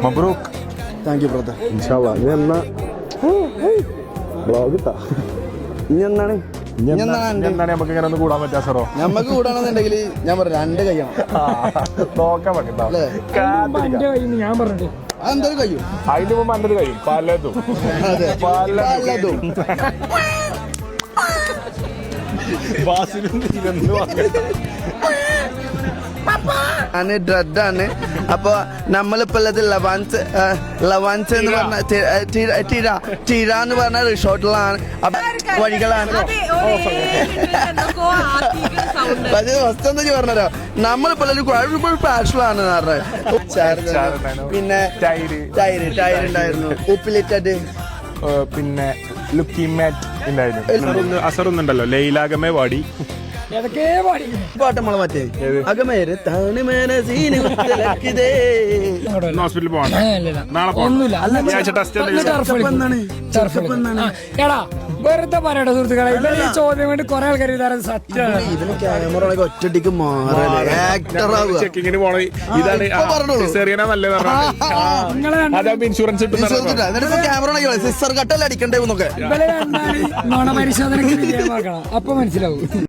മബ്രൂക്ക്. Thank you brother. ഇൻഷാ അല്ലാ. ഇനി എന്നാ ബ്ലോഗ് ഇട്ടാ ഇനി എന്താണ് എന്താണ് നമുക്ക് ഇങ്ങനെ ഒന്ന് കൂടാൻ പറ്റാ സാറോ? ഞമ്മക്ക് കൂടണമെന്നുണ്ടെങ്കിൽ ഞാൻ പറഞ്ഞു 2 കയ്യാണ്. നോക്കാൻ പറ്റണ്ട. ഞാൻ പറഞ്ഞിട്ട് അതെന്തൊരു കഴിയും. അതിന് മുമ്പ് എൻ്റെ കഴിയും പലതും പലതും. ആണ് ഡ്രഡാണ്. അപ്പൊ നമ്മളിപ്പോ ഉള്ളത് ലവാൻസ് എന്ന് പറഞ്ഞ ടീര എന്ന് പറഞ്ഞ റിസോർട്ടിലാണ്. വഴികളാണ്. ഫസ്റ്റ് എന്താ പറഞ്ഞോ, നമ്മളിപ്പോ പാഷലാണ് പറഞ്ഞത്. പിന്നെ ടൈർ ഉണ്ടായിരുന്നു, ഉപ്പിലിട്ടത്. പിന്നെ ലുക്കി മാറ്റ് ഉണ്ടായിരുന്നു. അസറൊന്നുണ്ടല്ലോ ലൈലാഗമേ പാടി ഏതൊക്കെ പാടി പാട്ട് നമ്മളെ മറ്റേ അകമേരെ ഹോസ്പിറ്റലിൽ പോകണം. നാളെ പോകണം. എടാ വെറുതെ പറയട്ടെ സുഹൃത്തുക്കളെ, ഇവര് ഈ ചോദ്യം കൊണ്ട് കുറെ ആൾക്കാർ ഇതാരും സത്യമാണ്. ഇതിന് ക്യാമറ ഒറ്റടിക്ക് ചെക്കിങ്ങിന് പോണ ഇതാണ് നല്ലത്. അതാവുമ്പോ ഇൻഷുറൻസ് ക്യാമറ സിസ്റ്റർ കട്ടല്ലേ അടിക്കണ്ടേ എന്നൊക്കെ ഇവരെ കണ്ടാല് നുണ പരിശോധനയ്ക്ക് വിധേയമാക്കണം, അപ്പൊ മനസ്സിലാവും.